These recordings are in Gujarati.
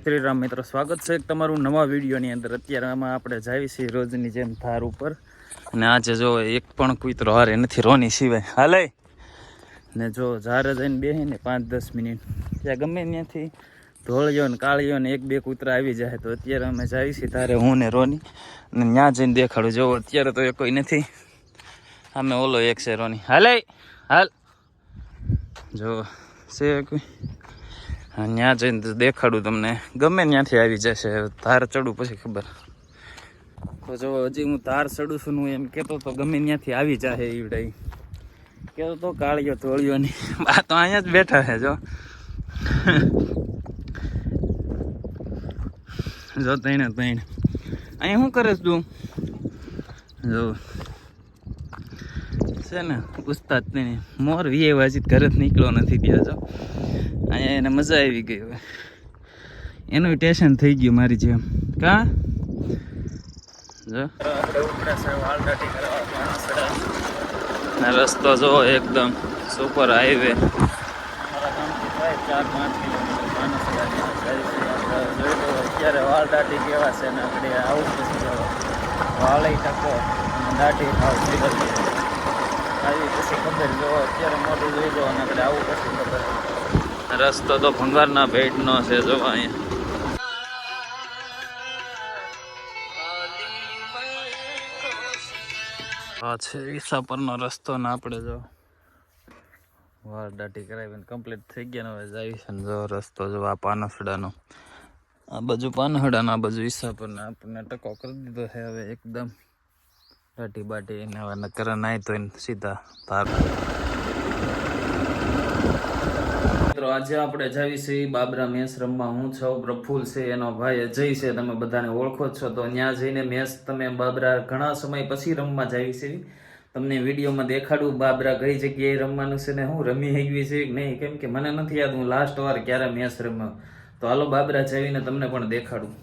શ્રીરામ મિત્રો, સ્વાગત છે તમારું નવા વિડીયોની અંદર। અત્યારે આમાં આપણે જાવી છીએ રોજની જેમ ધાર ઉપર, અને આજે જો એક પણ કૂતરો હારે નથી રોની સિવાય હાલે ને। જો ઝારે જઈને બેસીને 5-10 મિનિટ ત્યાં ગમે ત્યાંથી ધોળિયો ને કાળિયો ને 1-2 કૂતરા આવી જાય તો અત્યારે અમે જાવી છીએ તારે હું ને રોની, અને ત્યાં જઈને દેખાડું। જો અત્યારે તો એ કોઈ નથી, અમે ઓલો એક છે રોની હાલે હાલ જો છે કોઈ, ત્યાં જઈને દેખાડું તમને, ગમે ત્યાંથી આવી જશે। ધાર ચડું પછી ખબર તો જો હજી હું ધાર ચડું છું હું એમ કહેતો તો ગમે ત્યાંથી આવી જાય ઈવડે કહેતો તો કાળિયો ધોળિયો ની આ તો અહીંયા જ બેઠા છે જો જો તઈને અહીંયા શું કરે તું જો છે ને ઉસ્તાદ તેને મોર વીએ વાજી ઘરે જ નીકળ્યો નથી ત્યાં જો અહીંયા એને મજા આવી ગઈ। હવે એનું ટેન્શન થઈ ગયું મારી જેમ કા જો રસ્તો જો એકદમ સુપર હાઈવે, 4-5 કિલોમીટર અત્યારે વાળ દાટી કેવા છે ને આપણે આવું પછી વાળ ટકો દાટી આવી પછી ખબર જો અત્યારે મોટું જોઈ જો અને આપણે આવું પછી ખબર। રસ્તો તો ભંગારના ભેટનો છે જો અહીંયા આ છે ઈસાપરનો રસ્તો ને આપણે જો વાળ દાટી કરાવીને કમ્પ્લીટ થઈ ગયા ને હવે જાય છે ને જો રસ્તો જો આ પાનસડાનો, આ બાજુ પાનહડાનો, આ બાજુ ઈસાપરનો આપણને ટકો કરી દીધો છે હવે એકદમ દાટી બાટી એને હવે નકર નાય તો સીધા ધાર। આજે આપણે જાવી છીએ બાબરા મેચ રમવા। હું છું પ્રફુલ છે, એનો ભાઈ અજય છે, તમે બધાને ઓળખો છો। તો ત્યાં જઈને મેચ તમે બાબરા ઘણા સમય પછી રમવા જાવી છે, તમને વિડીયોમાં દેખાડું બાબરા કઈ જગ્યાએ રમવાનું છે ને હું રમી આવી છે કે નહીં, કેમ કે મને નથી યાદ હું લાસ્ટ વાર ક્યારે મેચ રમ્યો। તો હાલો બાબરા જાવીને તમને પણ દેખાડું।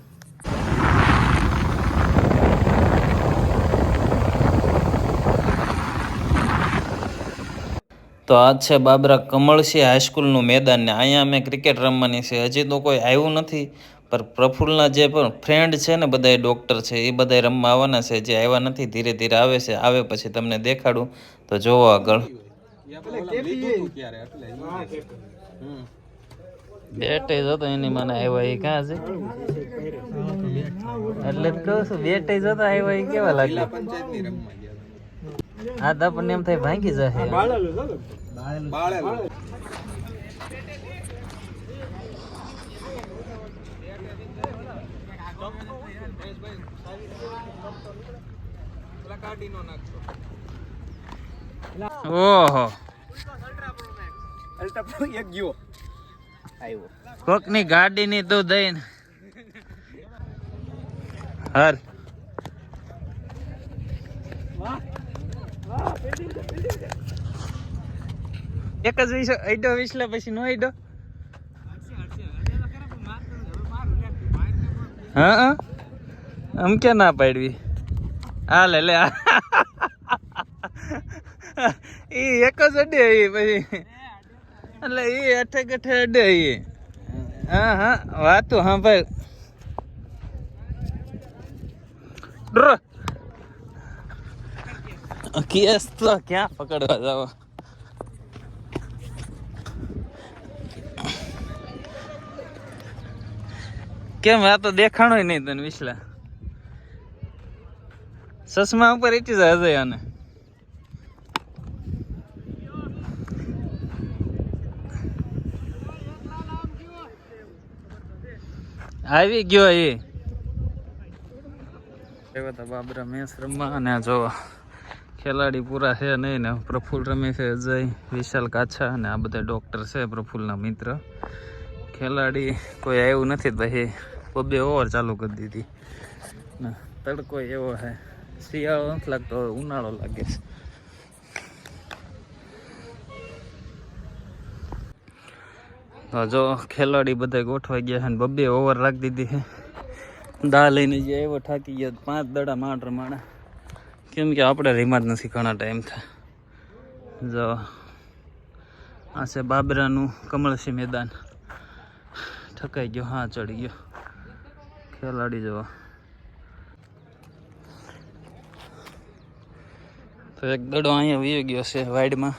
તો આ છે બાબરા કમળસી હાઈસ્કૂલનું મેદાન ને અહીંયા અમે ક્રિકેટ રમવાની છે। હજી તો કોઈ આવ્યું નથી, પણ પ્રફુલ્લના જે પણ ફ્રેન્ડ છે ને બધા ડૉક્ટર છે એ બધા રમવા આવવાના છે, જે આવ્યા નથી ધીરે ધીરે આવે છે, આવે પછી તમને દેખાડું તો જોવો આગળ। બેટે જતો એની મને આવ્યા એ ક્યાં છે એટલે જ કહું છું, બેટે જતો આવ્યા એ કેવા લાગે આ તો આપણને એમ થાય ભાંગી જશે। ઓહો કોક ની ગાડી ની તો દઈને હર એક જ વિષય અડો વિસલા પછી નો અડો હા આમ ક્યાં ના પાડવી આ લે લે એ એક જ અડે એ પછી એટલે એ અઠે ગઠે અડે એ હા હા વાતું હા ભાઈ કેસ તો ક્યાં પકડવા જાવ કેમ આ તો દેખાણો નહીં તને વિસલા ચશ્મા ઉપર એટી જાય આને આવી ગયો એ બાબરા મેચ રમવા, અને જો ખેલાડી પૂરા છે નહીં ને પ્રફુલ્લ રમે છે, અજય, વિશાલ કાછા અને આ બધા ડૉક્ટર છે પ્રફુલ્લના મિત્ર। ખેલાડી કોઈ આવ્યું નથી પછી 2 ઓવર ચાલુ કરી દીધી ને તડકો એવો છે, શિયાળો નથી લાગતો ઉનાળો લાગે છે। જો ખેલાડી બધા ગોઠવાઈ ગયા છે ને 2 ઓવર રાખી દીધી છે। દા લઈને જે એવો થાકી ગયો 5 દડા માંડ રમાણા, કેમ કે આપણે રીમાં જ નથી ઘણા ટાઈમ થાય। જો આ છે બાબરાનું કમળસી મેદાન। ઠકાઈ ગયો, હા ચડી ગયો। ખેલાડી જવા તો એક દડો અહીંયા વયો ગયો છે વાઈડમાં.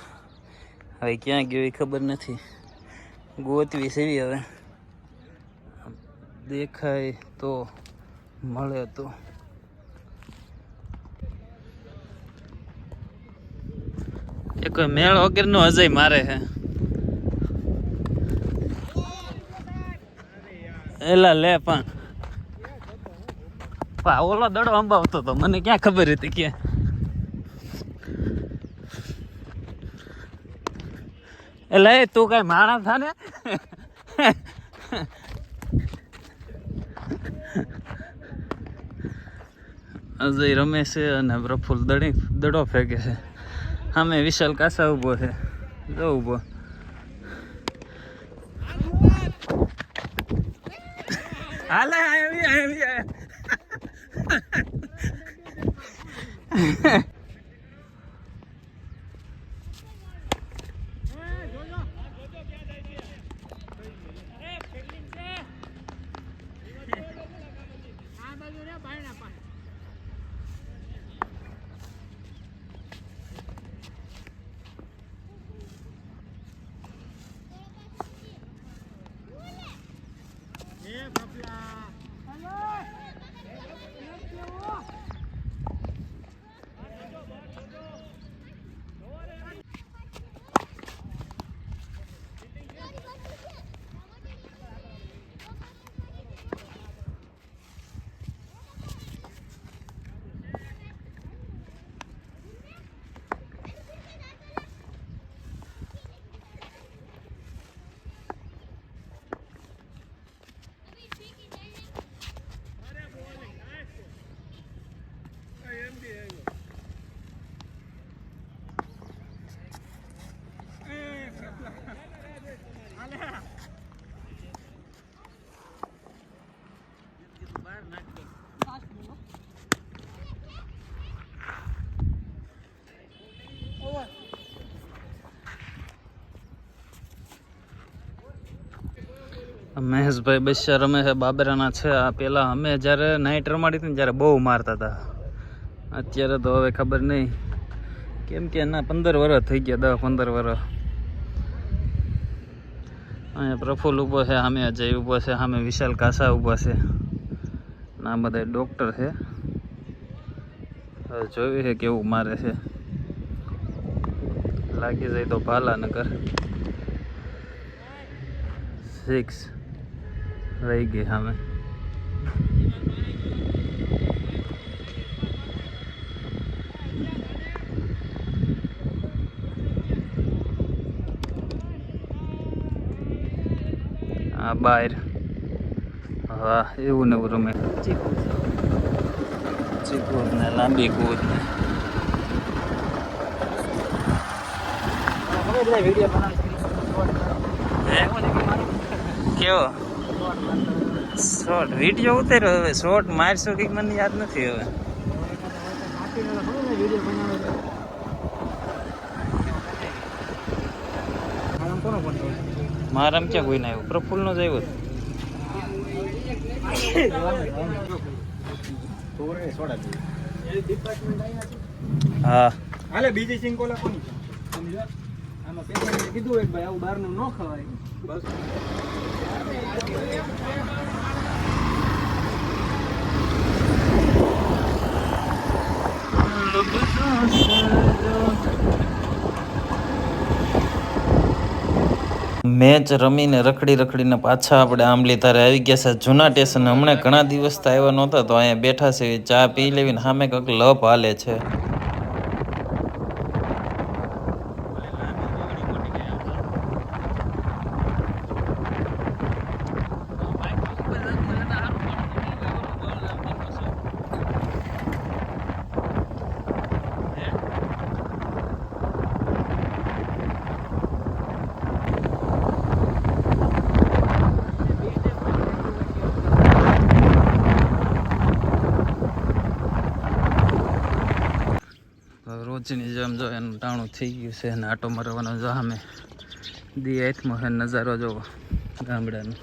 હવે ક્યાં ગયો એ ખબર નથી. ગોતવી છે હવે, દેખાય તો મળે તો. એ કોઈ મેળ વગરનો અજય મારે છે. એલા લે પણ ઓલો દડો અંબાવતો હતો, મને ક્યાં ખબર હતી કે એટલે તું કઈ માણસ થા ને. અજય રમે છે અને પ્રફુલ દડો ફેંકે છે. સામે વિશાલ કાસા ઉભો છે, જો ઉભો. હાલે આવી મહેશભાઈ બસ્યા રમે છે, બાબરાના છે. આ પેલા અમે જ્યારે નાઇટ રમાડી હતી ને ત્યારે બહુ મારતા હતા. અત્યારે તો હવે ખબર નહીં, કેમ કે એના 15 વર્ષ થઈ ગયા, 10-15 વર્ષ. અહીંયા પ્રફુલ ઊભો છે, સામે અજય ઊભો છે, સામે વિશાલ કાસા ઊભા છે. આ બધા ડૉક્ટર છે. હવે જોયું છે કેવું મારે છે. લાગી જાય તો ભાલાનગર 6 રહી ગઈ સામે. આ બહાર હા એવું ને એવું રમે. ચીકૂદ ને લાંબી કૂદ ને કેવો શોર્ટ વિડીયો ઉતાર્યો. હવે શોર્ટ મારશો કંઈક મને યાદ નથી. હવે મારામ ક્યાં કોઈ ના આવ્યું, પ્રફુલ નો જ આવ્યો. હા હાલે બીજી સિંગ કોલા કોની આમાં પેશન્ટ કીધું એક ભાઈ આવું બહારનું ન ખવાય બસ. મેચ રમીને રખડીને પાછા આપણે આંબલી તારે આવી ગયા છે જૂના સ્ટેશન. હમણાં ઘણા દિવસથી આવ્યા નહોતા તો અહીંયા બેઠા છે, ચા પી લેવીને સામે કંઈક લપ હાલે છે. રોજની જેમ જો એનું ટાણું થઈ ગયું છે અને આટો મારવાનો જો સામે દી આઠમાં નજારો જોવો ગામડાનો.